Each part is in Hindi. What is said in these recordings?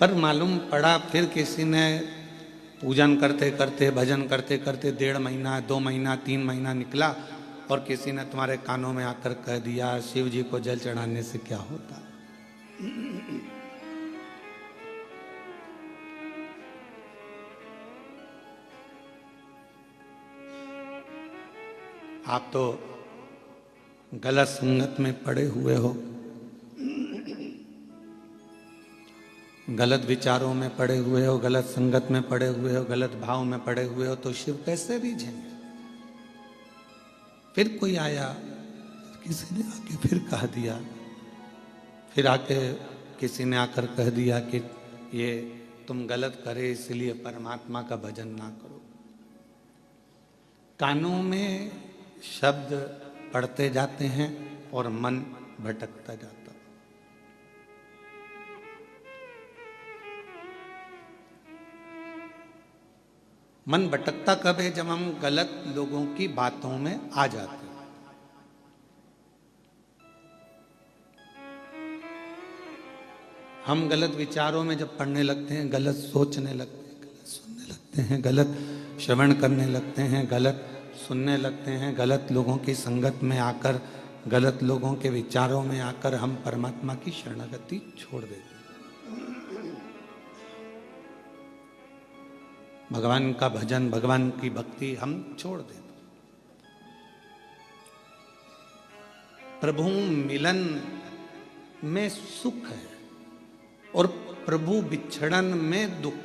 पर मालूम पड़ा फिर किसी ने पूजन करते करते भजन करते करते 1.5 महीना 2 महीना 3 महीना निकला और किसी ने तुम्हारे कानों में आकर कह दिया शिव जी को जल चढ़ाने से क्या होता। आप तो गलत संगत में पड़े हुए हो, गलत विचारों में पड़े हुए हो, गलत संगत में पड़े हुए हो, गलत भाव में पड़े हुए हो, तो शिव कैसे रीझेंगे। फिर कोई आया, किसी ने आके फिर कह दिया, फिर आके किसी ने आकर कह दिया कि ये तुम गलत करे इसलिए परमात्मा का भजन ना करो। कानों में शब्द पढ़ते जाते हैं और मन भटकता जाता। मन भटकता कब है? जब हम गलत लोगों की बातों में आ जाते हैं। हम गलत विचारों में जब पढ़ने लगते हैं, गलत सोचने लगते हैं, गलत सुनने लगते हैं, गलत श्रवण करने लगते हैं, गलत सुनने लगते हैं, गलत लोगों की संगत में आकर, गलत लोगों के विचारों में आकर हम परमात्मा की शरणागति छोड़ देते हैं। भगवान का भजन, भगवान की भक्ति हम छोड़ देते। प्रभु मिलन में सुख है और प्रभु बिछड़न में दुख।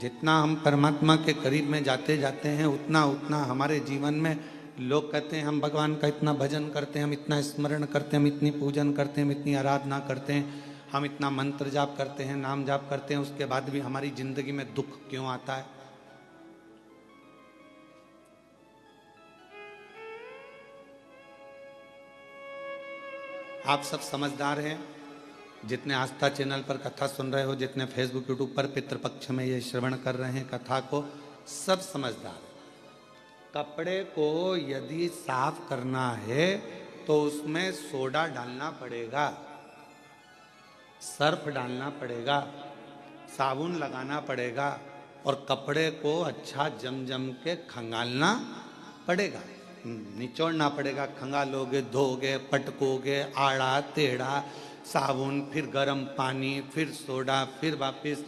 जितना हम परमात्मा के करीब में जाते जाते हैं उतना उतना हमारे जीवन में लोग कहते हैं हम भगवान का इतना भजन करते हैं, हम इतना स्मरण करते हैं, हम इतनी पूजन करते हैं, हम इतनी आराधना करते हैं, हम इतना मंत्र जाप करते हैं, नाम जाप करते हैं, उसके बाद भी हमारी जिंदगी में दुख क्यों आता है। आप सब समझदार हैं, जितने आस्था चैनल पर कथा सुन रहे हो, जितने फेसबुक यूट्यूब पर पितृपक्ष में ये श्रवण कर रहे हैं कथा को, सब समझदार है। कपड़े को यदि साफ करना है तो उसमें सोडा डालना पड़ेगा, सर्फ डालना पड़ेगा, साबुन लगाना पड़ेगा और कपड़े को अच्छा जम जम के खंगालना पड़ेगा, निचोड़ना पड़ेगा। खंगालोगे, धोगे, पटकोगे, आड़ा टेढ़ा, साबुन, फिर गर्म पानी, फिर सोडा, फिर वापस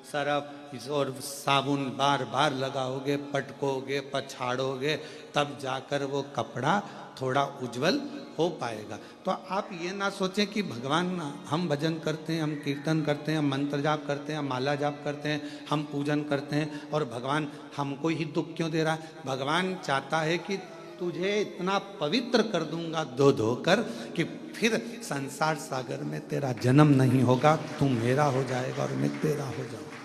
सरफ और साबुन बार बार लगाओगे, पटकोगे, पछाड़ोगे, तब जाकर वो कपड़ा थोड़ा उज्जवल हो पाएगा। तो आप ये ना सोचें कि भगवान, हम भजन करते हैं, हम कीर्तन करते हैं, हम मंत्र जाप करते हैं, हम माला जाप करते हैं, हम पूजन करते हैं और भगवान हमको ही दुख क्यों दे रहा है। भगवान चाहता है कि तुझे इतना पवित्र कर दूंगा धो धो कर कि फिर संसार सागर में तेरा जन्म नहीं होगा, तू मेरा हो जाएगा और मैं तेरा हो जाऊंगा,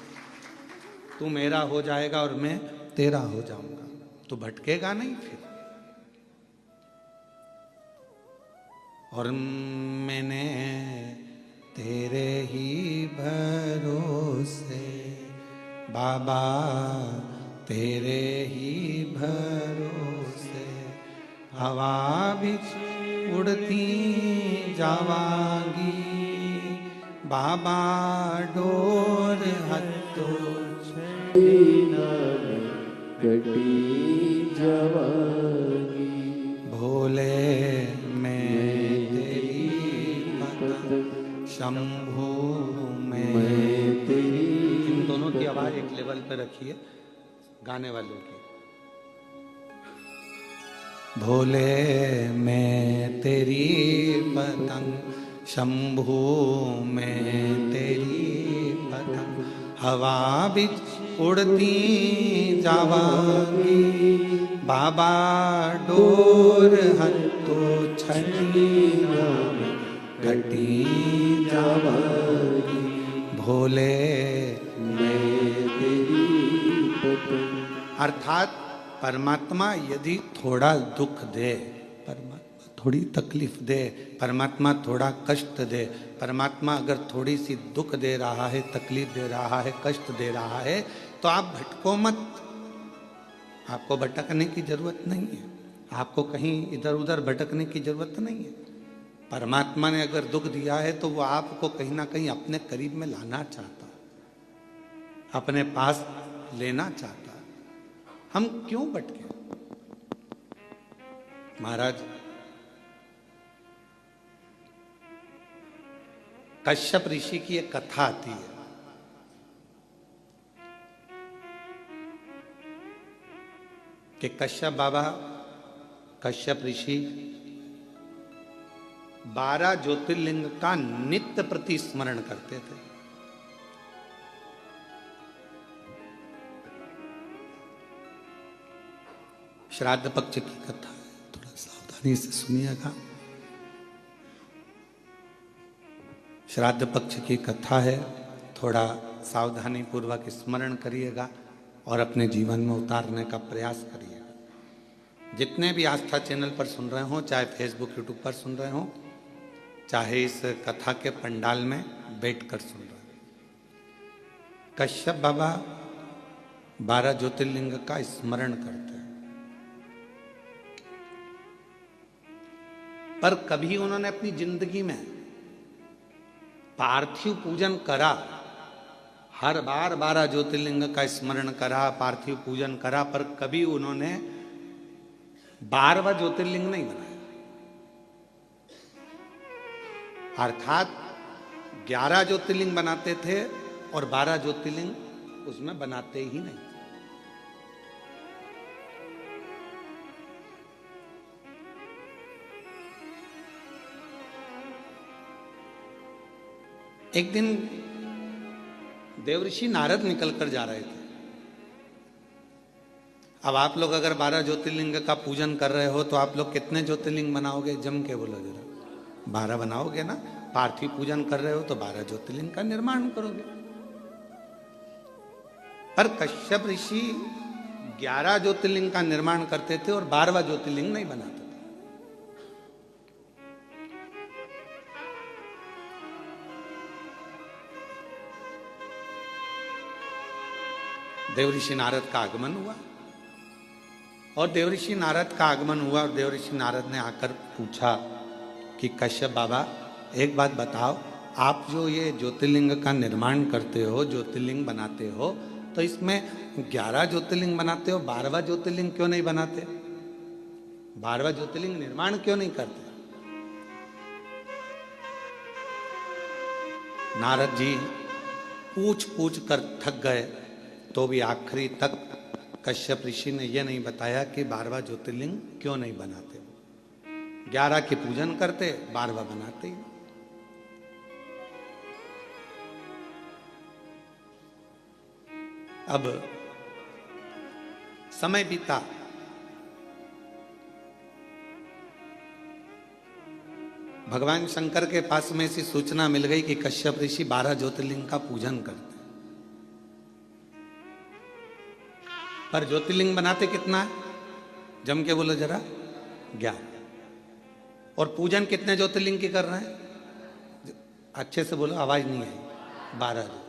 तू मेरा हो जाएगा और मैं तेरा हो जाऊंगा, तू भटकेगा नहीं फिर। और मैंने तेरे ही भरोसे बाबा, तेरे ही भरोसे हवा बिच उड़ती जावांगी, बाबा डोर हत्तो कटी जावांगी, भोले मैं तेरी पतंग, शंभू मैं तेरी। इन दोनों की आवाज एक लेवल पे रखिए गाने वालों की। भोले मैं तेरी पतंग, शंभू मैं तेरी पतंग, हवा बिच उड़ती जावांगी, बाबा डोर हत्तो छठी घटी जावांगी, भोले मैं तेरी पतंग। अर्थात परमात्मा यदि थोड़ा दुख दे, परमात्मा थोड़ी तकलीफ दे, परमात्मा थोड़ा कष्ट दे, परमात्मा अगर थोड़ी सी दुख दे रहा है, तकलीफ दे रहा है, कष्ट दे रहा है, तो आप भटको मत। आपको भटकने की जरूरत नहीं है, आपको कहीं इधर उधर भटकने की जरूरत नहीं है। परमात्मा ने अगर दुख दिया है तो वो आपको कहीं ना कहीं अपने करीब में लाना चाहता, अपने पास लेना चाहता। हम क्यों भटके? महाराज कश्यप ऋषि की एक कथा आती है। कि कश्यप बाबा, कश्यप ऋषि 12 ज्योतिर्लिंग का नित्य प्रति स्मरण करते थे। श्राद्ध पक्ष की कथा है, थोड़ा सावधानी से सुनिएगा। श्राद्ध पक्ष की कथा है, थोड़ा सावधानी पूर्वक स्मरण करिएगा और अपने जीवन में उतारने का प्रयास करिएगा। जितने भी आस्था चैनल पर सुन रहे हो, चाहे फेसबुक यूट्यूब पर सुन रहे हो, चाहे इस कथा के पंडाल में बैठकर सुन रहे हो, कश्यप बाबा 12 ज्योतिर्लिंग का स्मरण करते हैं। पर कभी उन्होंने अपनी जिंदगी में पार्थिव पूजन करा, हर बार 12 ज्योतिर्लिंग का स्मरण करा, पार्थिव पूजन करा, पर कभी उन्होंने 12वां ज्योतिर्लिंग नहीं बनाया। अर्थात 11 ज्योतिर्लिंग बनाते थे और 12 ज्योतिर्लिंग उसमें बनाते ही नहीं। एक दिन देवऋषि नारद निकल कर जा रहे थे। अब आप लोग अगर 12 ज्योतिर्लिंग का पूजन कर रहे हो तो आप लोग कितने ज्योतिर्लिंग बनाओगे? जम के बोलो जरा। 12 बनाओगे ना। पार्थिव पूजन कर रहे हो तो 12 ज्योतिर्लिंग का निर्माण करोगे। पर कश्यप ऋषि 11 ज्योतिर्लिंग का निर्माण करते थे और 12वां ज्योतिर्लिंग नहीं बनाते थे। देवऋषि नारद का आगमन हुआ और देवऋषि नारद का आगमन हुआ और देवऋषि नारद ने आकर पूछा कि कश्यप बाबा एक बात बताओ, आप जो ये ज्योतिर्लिंग का निर्माण करते हो, ज्योतिर्लिंग बनाते हो, तो इसमें 11 ज्योतिर्लिंग बनाते हो, 12वां ज्योतिर्लिंग क्यों नहीं बनाते? 12वां ज्योतिर्लिंग निर्माण क्यों नहीं करते? नारद जी पूछ पूछ कर थक गए तो भी आखिरी तक कश्यप ऋषि ने यह नहीं बताया कि 12वां ज्योतिर्लिंग क्यों नहीं बनाते। 11 की पूजन करते, 12वां बनाते ही। अब समय बीता, भगवान शंकर के पास में ऐसी सूचना मिल गई कि कश्यप ऋषि 12 ज्योतिर्लिंग का पूजन करते, पर ज्योतिर्लिंग बनाते कितना है? जम के बोलो जरा। 11। और पूजन कितने ज्योतिर्लिंग की कर रहे हैं? अच्छे से बोलो, आवाज नहीं आई। 12।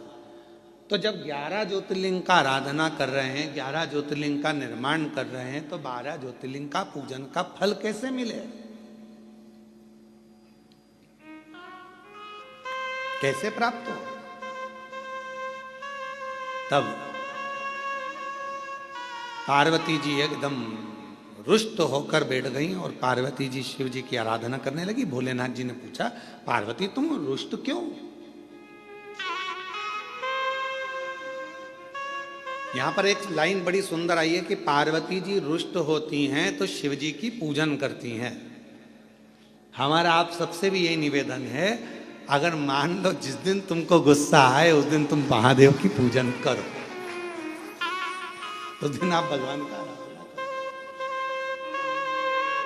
तो जब 11 ज्योतिर्लिंग का आराधना कर रहे हैं, 11 ज्योतिर्लिंग का निर्माण कर रहे हैं, तो 12 ज्योतिर्लिंग का पूजन का फल कैसे मिले? कैसे प्राप्त हो? तब पार्वती जी एकदम रुष्ट होकर बैठ गई और पार्वती जी शिव जी की आराधना करने लगी। भोलेनाथ जी ने पूछा, पार्वती तुम रुष्ट क्यों? यहां पर एक लाइन बड़ी सुंदर आई है कि पार्वती जी रुष्ट होती हैं तो शिव जी की पूजन करती हैं। हमारा आप सबसे भी यही निवेदन है, अगर मान लो जिस दिन तुमको गुस्सा आए उस दिन तुम महादेव की पूजन करो, उस दिन आप भगवान का आराधना करो।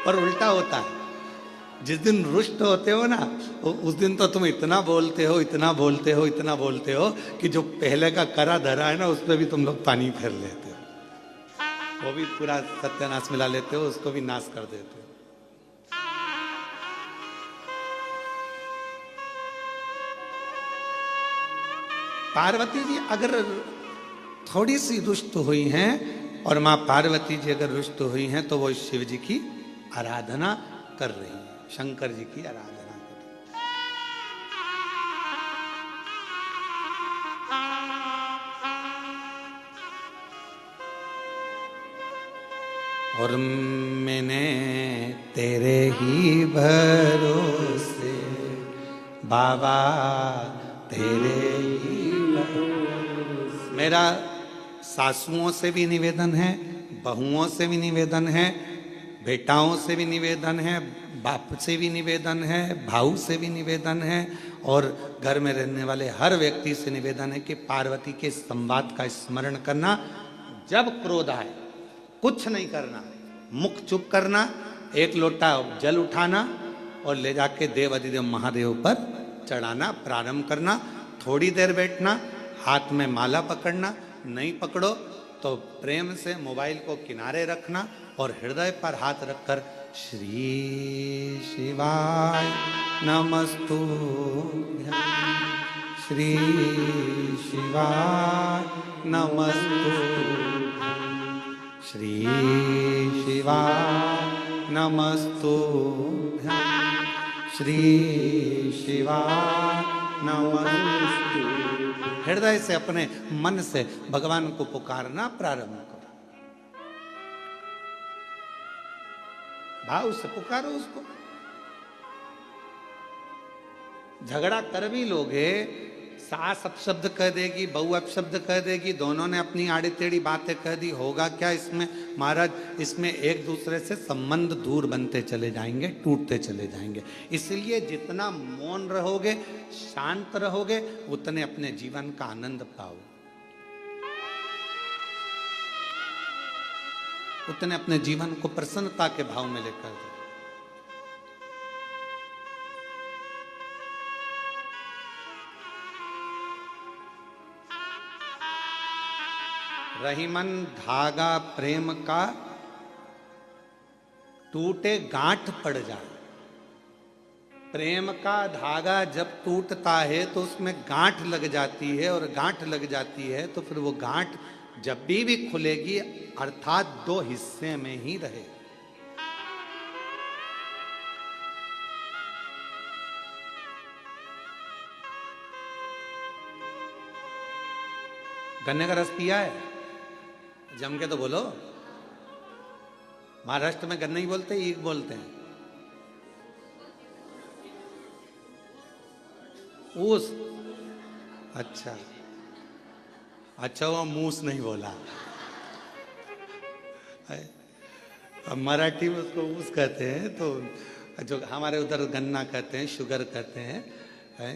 पर उल्टा होता है, जिस दिन रुष्ट होते हो ना, उस दिन तो तुम इतना बोलते हो, इतना बोलते हो, इतना बोलते हो कि जो पहले का करा धरा है ना, उस पर भी तुम लोग पानी फेर लेते हो, वो भी पूरा सत्यानाश मिला लेते हो, उसको भी नाश कर देते हो। पार्वती जी अगर थोड़ी सी रुष्ट हुई हैं और मां पार्वती जी अगर रुष्ट हुई हैं तो वो शिव जी की आराधना कर रही हैं, शंकर जी की आराधना कर और मैंने तेरे ही भरोसे बाबा तेरे ही भरोसे। मेरा सासुओं से भी निवेदन है, बहुओं से भी निवेदन है, बेटाओं से भी निवेदन है, बाप से भी निवेदन है, भाऊ से भी निवेदन है, और घर में रहने वाले हर व्यक्ति से निवेदन है कि पार्वती के संवाद का स्मरण करना। जब क्रोध आए कुछ नहीं करना, मुख चुप करना, एक लोटा जल उठाना और ले जाके देव अधिदेव महादेव पर चढ़ाना प्रारंभ करना। थोड़ी देर बैठना, हाथ में माला पकड़ना, नहीं पकड़ो तो प्रेम से मोबाइल को किनारे रखना और हृदय पर हाथ रखकर श्री शिवाय नमस्तुभ्यं, श्री शिवाय नमस्तुभ्यं, श्री शिवाय नमस्तुभ्यं, श्री शिवाय नमस्तुभ्यं। हृदय से अपने मन से भगवान को पुकारना प्रारंभ करो, भाव से पुकारो उसको। झगड़ा कर भी लोगे, सास अपशब्द कह देगी, बहू अपशब्द कह देगी, दोनों ने अपनी आड़ी टेढ़ी बातें कह दी, होगा क्या इसमें महाराज? इसमें एक दूसरे से संबंध दूर बनते चले जाएंगे, टूटते चले जाएंगे। इसलिए जितना मौन रहोगे, शांत रहोगे, उतने अपने जीवन का आनंद पाओगे, उतने अपने जीवन को प्रसन्नता के भाव में लेकर जाओ। रहीमन धागा प्रेम का टूटे गांठ पड़ जाए। प्रेम का धागा जब टूटता है तो उसमें गांठ लग जाती है, और गांठ लग जाती है तो फिर वो गांठ जब भी खुलेगी, अर्थात दो हिस्से में ही रहे। गन्ने का रस पिया है? जम के तो बोलो। महाराष्ट्र में गन्ना ही बोलते हैं, ईख बोलते हैं। ऊस, अच्छा अच्छा, वो मूस नहीं बोला। अब मराठी में उसको ऊस कहते हैं, तो जो हमारे उधर गन्ना कहते हैं, शुगर कहते हैं, है?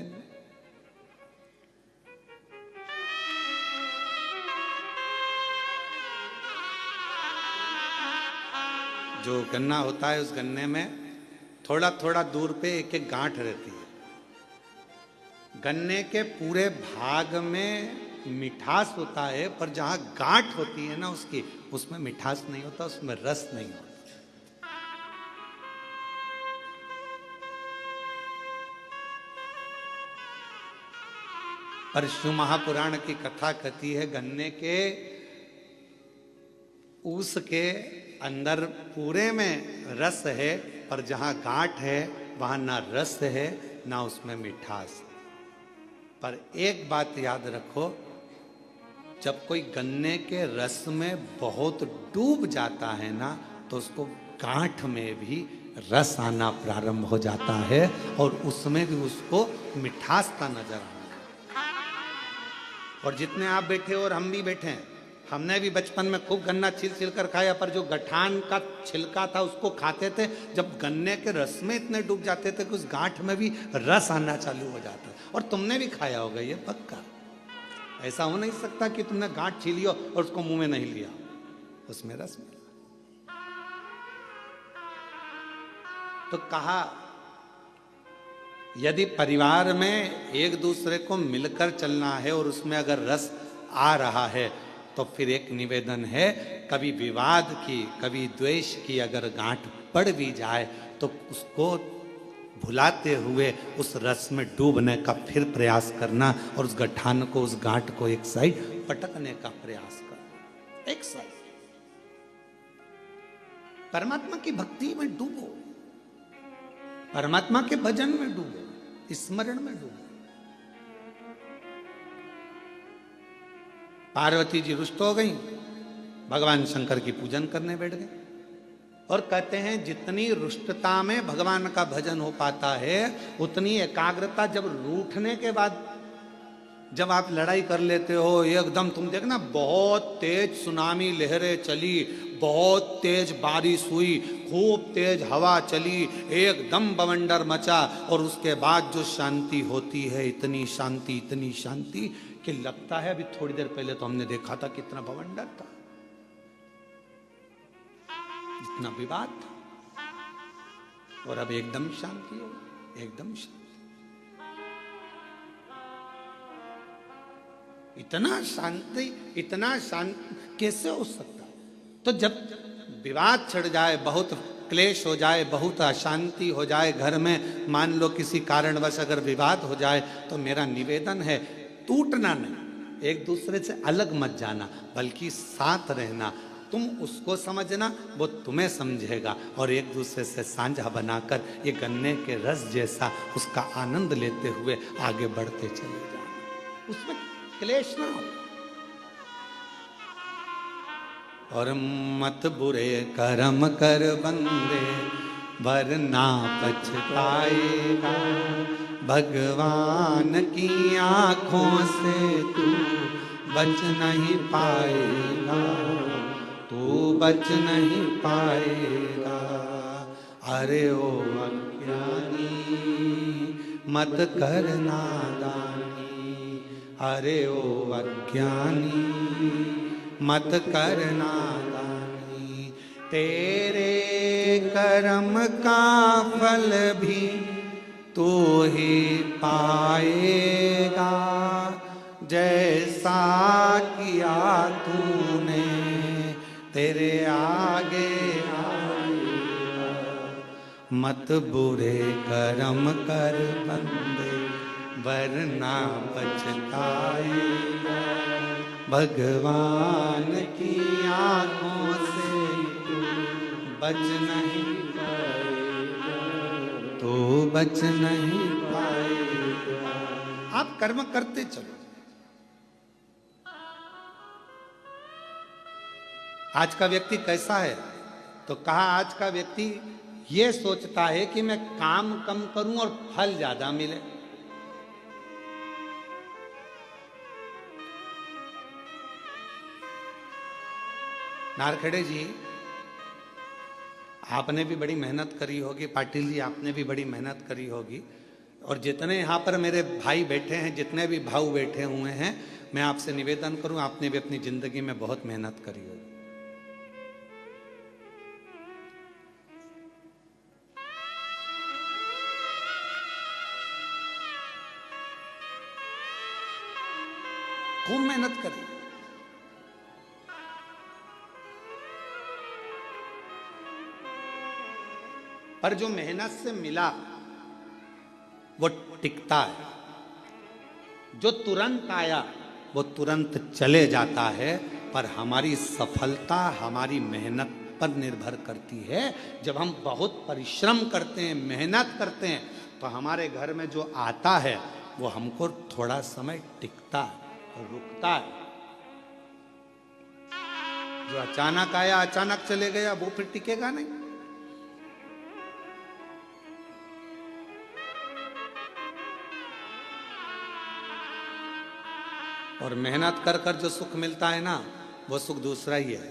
जो गन्ना होता है, उस गन्ने में थोड़ा थोड़ा दूर पे एक एक गांठ रहती है। गन्ने के पूरे भाग में मिठास होता है, पर जहां गांठ होती है ना उसकी, उसमें मिठास नहीं होता, उसमें रस नहीं होता। पर शिव महापुराण की कथा कहती है, गन्ने के ऊस के अंदर पूरे में रस है, पर जहां गांठ है वहां ना रस है ना उसमें मिठास। पर एक बात याद रखो, जब कोई गन्ने के रस में बहुत डूब जाता है ना, तो उसको गांठ में भी रस आना प्रारंभ हो जाता है, और उसमें भी उसको मिठासता नजर आना। और जितने आप बैठे और हम भी बैठे हैं, हमने भी बचपन में खूब गन्ना छिल छिल कर खाया, पर जो गठान का छिलका था उसको खाते थे, जब गन्ने के रस में इतने डूब जाते थे कि उस गांठ में भी रस आना चालू हो जाता। और तुमने भी खाया होगा ये पक्का। ऐसा हो नहीं सकता कि तुमने गांठ छीली हो और उसको मुंह में नहीं लिया, उसमें रस मिला। तो कहा, यदि परिवार में एक दूसरे को मिलकर चलना है और उसमें अगर रस आ रहा है, तो फिर एक निवेदन है, कभी विवाद की, कभी द्वेष की अगर गांठ पड़ भी जाए, तो उसको भुलाते हुए उस रस में डूबने का फिर प्रयास करना, और उस गठान को, उस गांठ को एक साइड पटकने का प्रयास करना, एक साइड। परमात्मा की भक्ति में डूबो, परमात्मा के भजन में डूबो, स्मरण में डूबो। पार्वती जी रुष्ट हो गई, भगवान शंकर की पूजन करने बैठ गए। और कहते हैं जितनी रुष्टता में भगवान का भजन हो पाता है, उतनी एकाग्रता जब रूठने के बाद जब आप लड़ाई कर लेते हो, एकदम तुम देखना बहुत तेज सुनामी लहरें चली, बहुत तेज बारिश हुई, खूब तेज हवा चली, एकदम बवंडर मचा, और उसके बाद जो शांति होती है, इतनी शांति कि लगता है अभी थोड़ी देर पहले तो हमने देखा था कितना बवंडर था, इतना विवाद था, और अब एकदम शांति हो, एकदम शांति। इतना शांत कैसे हो सकता? तो जब विवाद छिड़ जाए, बहुत क्लेश हो जाए, बहुत अशांति हो जाए घर में, मान लो किसी कारणवश अगर विवाद हो जाए, तो मेरा निवेदन है टूटना नहीं, एक दूसरे से अलग मत जाना, बल्कि साथ रहना। तुम उसको समझना, वो तुम्हें समझेगा, और एक दूसरे से साझा बनाकर ये गन्ने के रस जैसा उसका आनंद लेते हुए आगे बढ़ते चले जाना, उसमें क्लेश ना हो। और मत बुरे कर्म कर बंदे, वरना पछताएगा, भगवान की आंखों से तू बच नहीं पाएगा, तू बच नहीं पाएगा। अरे ओ अज्ञानी मत कर नादानी, अरे ओ अज्ञानी मत कर नादानी, तेरे कर्म का फल भी तू ही पाएगा, जैसा किया तूने तेरे आगे आएगा। मत बुरे कर्म कर बंदे, वरना पछताएगा, भगवान की आंखों से तू बच नहीं पाएगा, तू बच नहीं पाएगा। आप कर्म करते चलो। आज का व्यक्ति कैसा है? तो कहा आज का व्यक्ति ये सोचता है कि मैं काम कम करूं और फल ज्यादा मिले। नारखेड़े जी, आपने भी बड़ी मेहनत करी होगी, पाटिल जी आपने भी बड़ी मेहनत करी होगी, और जितने यहाँ पर मेरे भाई बैठे हैं, जितने भी भाऊ बैठे हुए हैं, मैं आपसे निवेदन करूं, आपने भी अपनी जिंदगी में बहुत मेहनत करी होगी। खूब मेहनत करी, पर जो मेहनत से मिला वो टिकता है, जो तुरंत आया वो तुरंत चले जाता है। पर हमारी सफलता हमारी मेहनत पर निर्भर करती है। जब हम बहुत परिश्रम करते हैं, मेहनत करते हैं, तो हमारे घर में जो आता है वो हमको थोड़ा समय टिकता है, रुकता है। जो अचानक आया अचानक चले गया वो फिर टिकेगा नहीं। और मेहनत कर कर जो सुख मिलता है ना, वो सुख दूसरा ही है।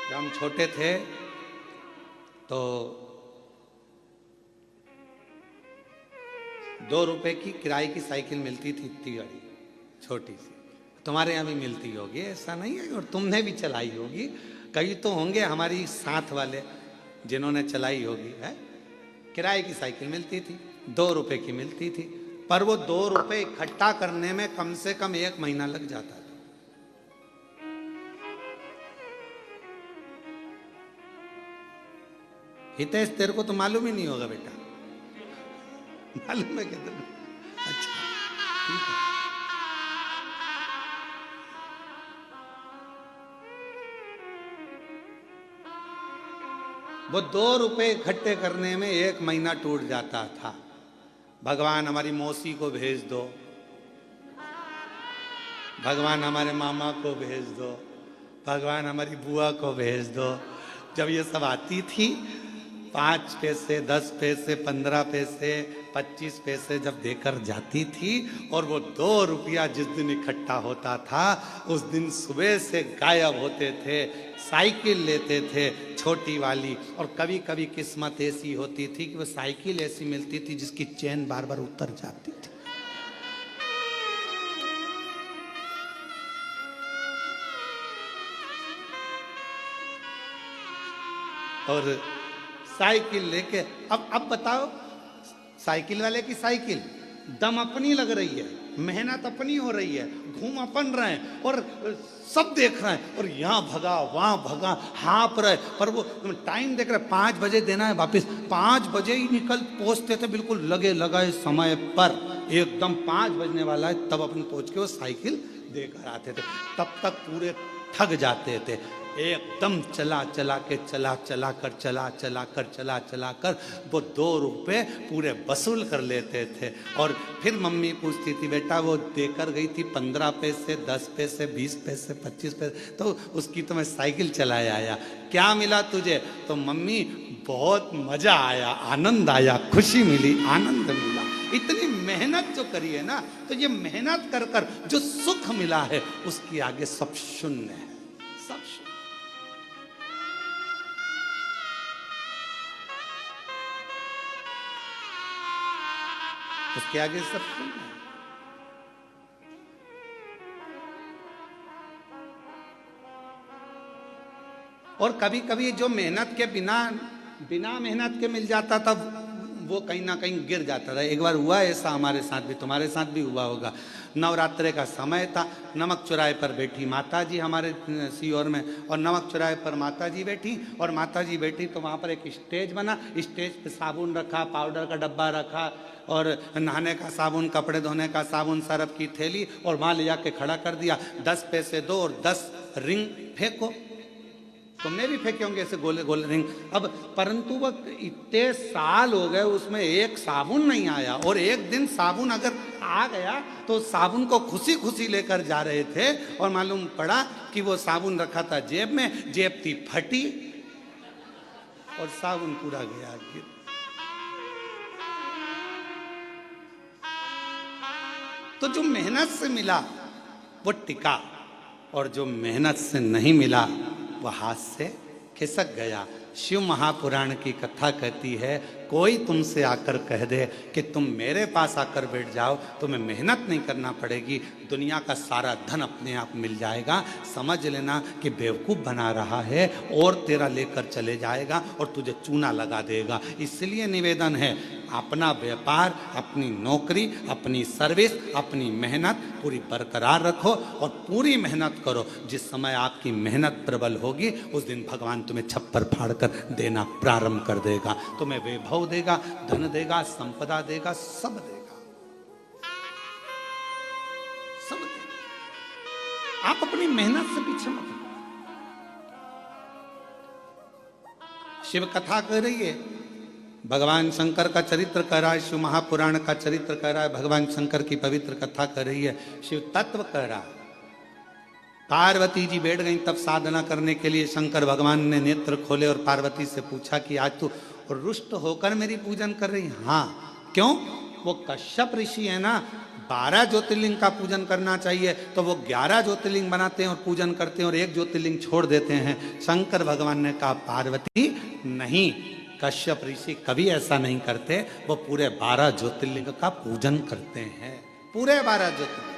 जब हम छोटे थे तो 2 रुपए की किराए की साइकिल मिलती थी, इतनी बड़ी छोटी सी। तुम्हारे यहाँ भी मिलती होगी, ऐसा नहीं है, और तुमने भी चलाई होगी। कई तो होंगे हमारी साथ वाले जिन्होंने चलाई होगी। है, किराए की साइकिल मिलती थी, 2 रुपए की मिलती थी, पर वो 2 रुपए इकट्ठा करने में कम से कम 1 महीना लग जाता था। हितेश, तेरे को तो मालूम ही नहीं होगा बेटा। मालूम है क्या तेरे? अच्छा, ठीक है। वो 2 रुपए इकट्ठे करने में 1 महीना टूट जाता था। भगवान हमारी मौसी को भेज दो, भगवान हमारे मामा को भेज दो, भगवान हमारी बुआ को भेज दो। जब ये सब आती थी, 5 पैसे, 10 पैसे, 15 पैसे, 25 पैसे जब देकर जाती थी, और वो 2 रुपया जिस दिन इकट्ठा होता था, उस दिन सुबह से गायब होते थे। साइकिल लेते थे छोटी वाली, और कभी कभी किस्मत ऐसी होती थी कि वो साइकिल ऐसी मिलती थी जिसकी चेन बार बार उतर जाती थी। और साइकिल लेके अब बताओ, साइकिल वाले की साइकिल दम अपनी लग रही है, मेहनत अपनी हो रही है, घूम अपन रहे हैं और सब देख रहे हैं, और यहाँ भगा वहां भगा, हाँप रहे, पर वो टाइम देख रहे, 5 बजे देना है वापिस, 5 बजे ही निकल पहुंचते थे, बिल्कुल लगे लगाए समय पर, एकदम 5 बजने वाला है तब अपन पहुंच के वो साइकिल देकर आते थे। तब तक पूरे थक जाते थे, एकदम चला कर वो 2 रुपए पूरे वसूल कर लेते थे। और फिर मम्मी पूछती थी, बेटा वो देकर गई थी 15 पैसे, 10 पैसे, 20 पैसे, 25 पैसे, तो उसकी तो मैं साइकिल चलाए आया, क्या मिला तुझे? तो मम्मी बहुत मजा आया, आनंद आया, खुशी मिली, आनंद मिला। इतनी मेहनत जो करी है ना, तो ये मेहनत कर कर जो सुख मिला है, उसके आगे सब शून्य है, सब शून्य। उसके आगे सब शून्य है। और कभी कभी जो मेहनत के बिना मेहनत के मिल जाता था, वो कहीं ना कहीं गिर जाता था। एक बार हुआ ऐसा हमारे साथ भी, तुम्हारे साथ भी हुआ होगा। नवरात्रे का समय था, नमक चौराहे पर बैठी माता जी हमारे सीहोर में, और नमक चौराहे पर माता जी बैठी, और माता जी बैठी तो वहाँ पर एक स्टेज बना, स्टेज पे साबुन रखा, पाउडर का डब्बा रखा, और नहाने का साबुन, कपड़े धोने का साबुन, सरफ की थैली, और वहाँ ले जाके खड़ा कर दिया, 10 पैसे दो और 10 रिंग फेंको। तुमने भी फेंके होंगे ऐसे गोले गोले रिंग। अब परंतु वो इतने साल हो गए, उसमें एक साबुन नहीं आया, और एक दिन साबुन अगर आ गया तो साबुन को खुशी खुशी लेकर जा रहे थे, और मालूम पड़ा कि वो साबुन रखा था जेब में, जेब थी फटी और साबुन पूरा गया गिर। तो जो मेहनत से मिला वो टिका, और जो मेहनत से नहीं मिला वह हाथ से खिसक गया। शिव महापुराण की कथा कहती है, कोई तुमसे आकर कह दे कि तुम मेरे पास आकर बैठ जाओ, तुम्हें मेहनत नहीं करना पड़ेगी, दुनिया का सारा धन अपने आप मिल जाएगा, समझ लेना कि बेवकूफ़ बना रहा है, और तेरा लेकर चले जाएगा और तुझे चूना लगा देगा। इसलिए निवेदन है, अपना व्यापार, अपनी नौकरी, अपनी सर्विस, अपनी मेहनत पूरी बरकरार रखो और पूरी मेहनत करो। जिस समय आपकी मेहनत प्रबल होगी, उस दिन भगवान तुम्हें छप्पर फाड़ कर देना प्रारंभ कर देगा, तुम्हें वैभव देगा, धन देगा, संपदा देगा, सब देगा, सब देगा। आप अपनी मेहनत से पीछे मत। शिव कथा कह रही है, भगवान शंकर का चरित्र कह रहा है, शिव महापुराण का चरित्र कह रहा है, भगवान शंकर की पवित्र कथा कर रही है, शिव तत्व कह रहा है। पार्वती जी बैठ गई तब साधना करने के लिए, शंकर भगवान ने नेत्र खोले और पार्वती से पूछा कि आज तू रुष्ट होकर मेरी पूजन कर रही? हाँ। क्यों? वो कश्यप ऋषि है ना, 12 ज्योतिर्लिंग का पूजन करना चाहिए, तो वो 11 ज्योतिर्लिंग बनाते हैं और पूजन करते हैं, और 1 ज्योतिर्लिंग छोड़ देते हैं। शंकर भगवान ने कहा, पार्वती नहीं, कश्यप ऋषि कभी ऐसा नहीं करते, वो पूरे 12 ज्योतिर्लिंग का पूजन करते हैं, पूरे 12 ज्योतिर्लिंग।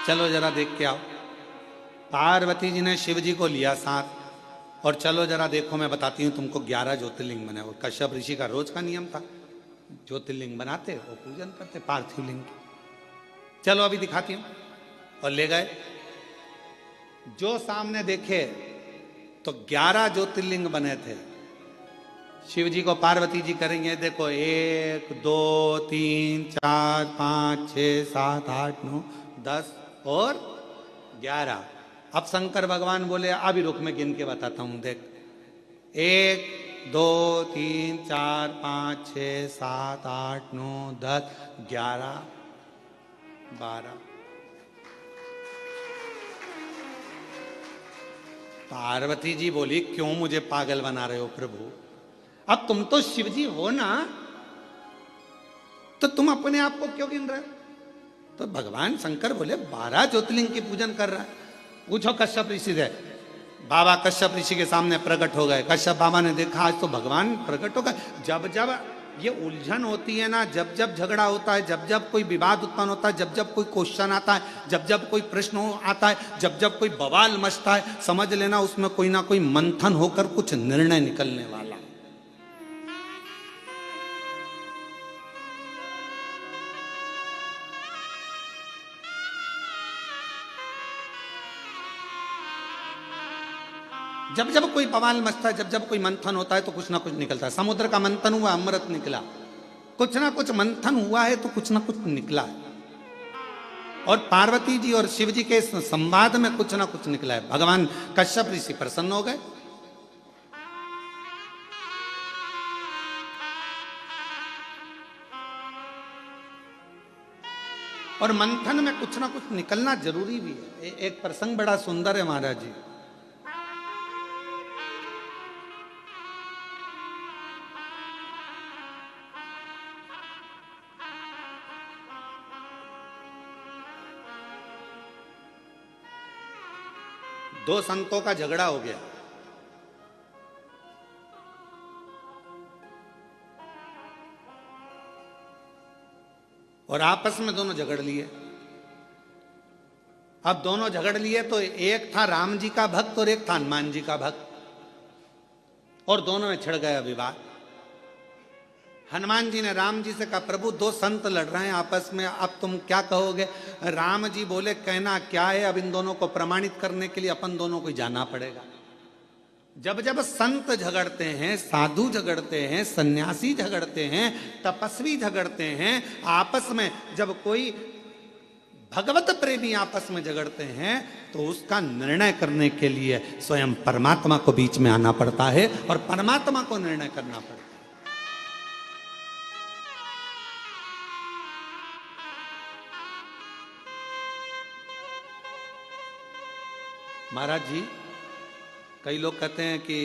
चलो जरा देख के आओ। पार्वती जी ने शिव जी को लिया साथ, और चलो जरा देखो, मैं बताती हूँ तुमको 11 ज्योतिर्लिंग बने। और कश्यप ऋषि का रोज का नियम था, ज्योतिर्लिंग बनाते और पूजन करते पार्थिव लिंग। चलो अभी दिखाती हूँ। और ले गए, जो सामने देखे तो 11 ज्योतिर्लिंग बने थे। शिव जी को पार्वती जी करेंगे, देखो 1 2 3 4 5 6 7 8 9 10 और 11। अब शंकर भगवान बोले, अभी रुक मैं गिन के बताता हूं, देख 1 दो तीन चार पाँच 6 7 8 9 10 11 12। पार्वती जी बोली, क्यों मुझे पागल बना रहे हो प्रभु? अब तुम तो शिव जी हो ना, तो तुम अपने आप को क्यों गिन रहे हो? तो भगवान शंकर बोले, 12 ज्योतिर्लिंग की पूजन कर रहा है। पूछो कश्यप ऋषि से। बाबा कश्यप ऋषि के सामने प्रकट हो गए। कश्यप बाबा ने देखा आज तो भगवान प्रकट हो गए। जब जब ये उलझन होती है ना, जब जब झगड़ा होता है, जब जब कोई विवाद उत्पन्न होता है, जब जब कोई क्वेश्चन आता है, जब जब कोई प्रश्न आता है, जब जब कोई बवाल मचता है, समझ लेना उसमें कोई ना कोई मंथन होकर कुछ निर्णय निकलने वाला। जब जब कोई बवाल मचता है, जब जब कोई मंथन होता है, तो कुछ ना कुछ निकलता है। समुद्र का मंथन हुआ, अमृत निकला। कुछ ना कुछ मंथन हुआ है तो कुछ ना कुछ निकला है। और पार्वती जी और शिव जी के संवाद में कुछ ना कुछ निकला है। भगवान कश्यप ऋषि प्रसन्न हो गए। और मंथन में कुछ ना कुछ निकलना जरूरी भी है। एक प्रसंग बड़ा सुंदर है महाराज जी। दो संतों का झगड़ा हो गया। और आपस में दोनों झगड़ लिए। अब दोनों झगड़ लिए तो एक था राम जी का भक्त और एक था हनुमान जी का भक्त। और दोनों में छिड़ गया विवाद। हनुमान जी ने राम जी से कहा, प्रभु दो संत लड़ रहे हैं आपस में, अब तुम क्या कहोगे? राम जी बोले, कहना क्या है, अब इन दोनों को प्रमाणित करने के लिए अपन दोनों को जाना पड़ेगा। जब जब संत झगड़ते हैं, साधु झगड़ते हैं, सन्यासी झगड़ते हैं, तपस्वी झगड़ते हैं, आपस में जब कोई भगवत प्रेमी आपस में झगड़ते हैं, तो उसका निर्णय करने के लिए स्वयं परमात्मा को बीच में आना पड़ता है और परमात्मा को निर्णय करना पड़ता है। महाराज जी, कई लोग कहते हैं कि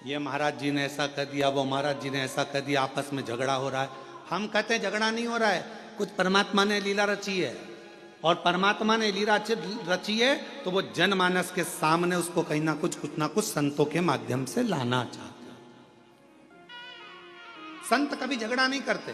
ये महाराज जी ने ऐसा कर दिया, वो महाराज जी ने ऐसा कर दिया, आपस में झगड़ा हो रहा है। हम कहते हैं झगड़ा नहीं हो रहा है, कुछ परमात्मा ने लीला रची है। और परमात्मा ने लीला रची है तो वो जनमानस के सामने उसको कहीं ना कुछ संतों के माध्यम से लाना चाहते हैं। संत कभी झगड़ा नहीं करते।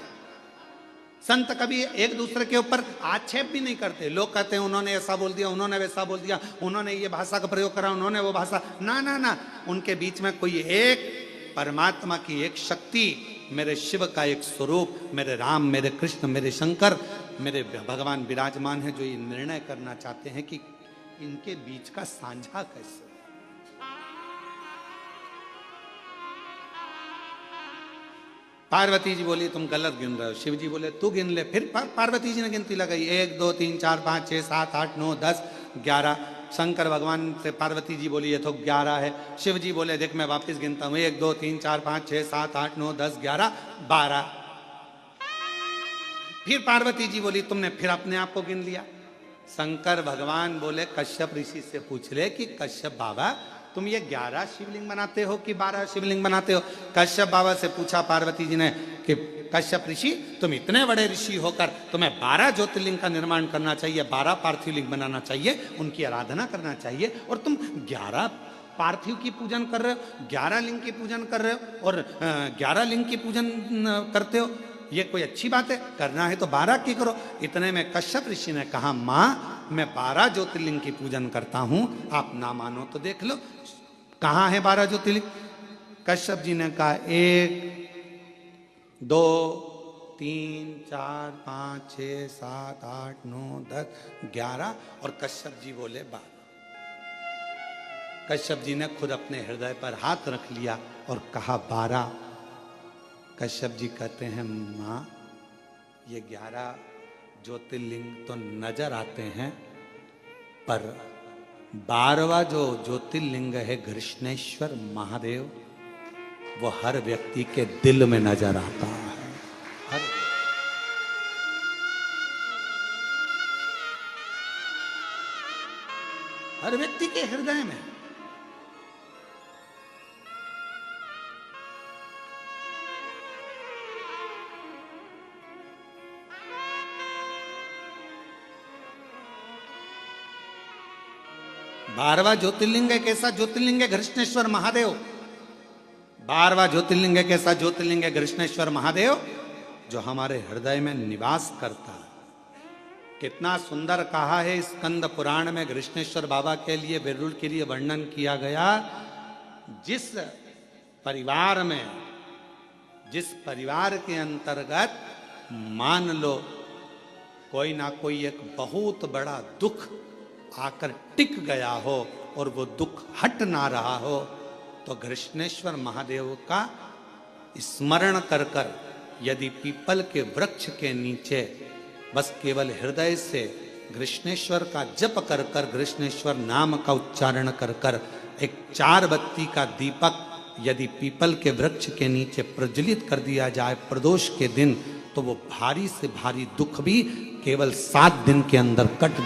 संत कभी एक दूसरे के ऊपर आक्षेप भी नहीं करते। लोग कहते हैं उन्होंने ऐसा बोल दिया, उन्होंने वैसा बोल दिया, उन्होंने ये भाषा का प्रयोग करा, उन्होंने वो भाषा। ना ना ना, उनके बीच में कोई एक परमात्मा की एक शक्ति, मेरे शिव का एक स्वरूप, मेरे राम, मेरे कृष्ण, मेरे शंकर, मेरे भगवान विराजमान है, जो ये निर्णय करना चाहते हैं कि इनके बीच का साझा कैसे। पार्वती जी बोली, तुम गलत गिन रहे हो। शिव जी बोले, तू गिन ले। फिर पार्वती जी ने गिनती लगाई, 1 2 3 4 5 6 7 8 9 10 11। शंकर भगवान से पार्वती जी बोली, ये तो 11 है। शिव जी बोले, देख मैं वापस गिनता हूं, 1 2 3 4 5 6 7 8 9 10 11 12। फिर पार्वती जी बोली, तुमने फिर अपने आप को गिन लिया। शंकर भगवान बोले, कश्यप ऋषि से पूछ ले कि कश्यप बाबा, तुम ये 11 शिवलिंग बनाते हो कि 12 शिवलिंग बनाते हो? कश्यप बाबा से पूछा पार्वती जी ने कि कश्यप ऋषि, तुम इतने बड़े ऋषि होकर तुम्हें 12 ज्योतिर्लिंग का निर्माण करना चाहिए, 12 पार्थिव लिंग बनाना चाहिए, उनकी आराधना करना चाहिए, और तुम 11 पार्थिव की पूजन कर रहे हो, 11 लिंग की पूजन कर रहे हो और 11 लिंग की पूजन करते हो? ये कोई अच्छी बात है? करना है तो 12 की करो। इतने में कश्यप ऋषि ने कहा, माँ मैं 12 ज्योतिर्लिंग की पूजन करता हूं, आप ना मानो तो देख लो कहाँ है 12 ज्योतिर्लिंग। कश्यप जी ने कहा, 1 2 3 4 5 6 7 8 9 10 11 और कश्यप जी बोले 12। कश्यप जी ने खुद अपने हृदय पर हाथ रख लिया और कहा 12। कश्यप जी कहते हैं, माँ ये 11 ज्योतिर्लिंग तो नजर आते हैं, पर 12वां जो ज्योतिर्लिंग है घृष्णेश्वर महादेव, वो हर व्यक्ति के दिल में नजर आता है। हर व्यक्ति के हृदय में। बारहवां ज्योतिर्लिंग एक ऐसा ज्योतिर्लिंग है घृष्णेश्वर महादेव। 12वां ज्योतिर्लिंग एक ऐसा ज्योतिर्लिंग है घृष्णेश्वर महादेव जो हमारे हृदय में निवास करता है। कितना सुंदर कहा है स्कंद पुराण में घृष्णेश्वर बाबा के लिए, बिरुल के लिए वर्णन किया गया। जिस परिवार में, जिस परिवार के अंतर्गत मान लो कोई ना कोई एक बहुत बड़ा दुख आकर टिक गया हो और वो दुख हट ना रहा हो, तो घृष्णेश्वर महादेव का स्मरण कर कर यदि पीपल के वृक्ष के नीचे बस केवल हृदय से घृष्णेश्वर का जप कर कर, घृष्णेश्वर नाम का उच्चारण कर कर एक 4 बत्ती का दीपक यदि पीपल के वृक्ष के नीचे प्रज्वलित कर दिया जाए प्रदोष के दिन, तो वो भारी से भारी दुख भी केवल 7 दिन के अंदर कट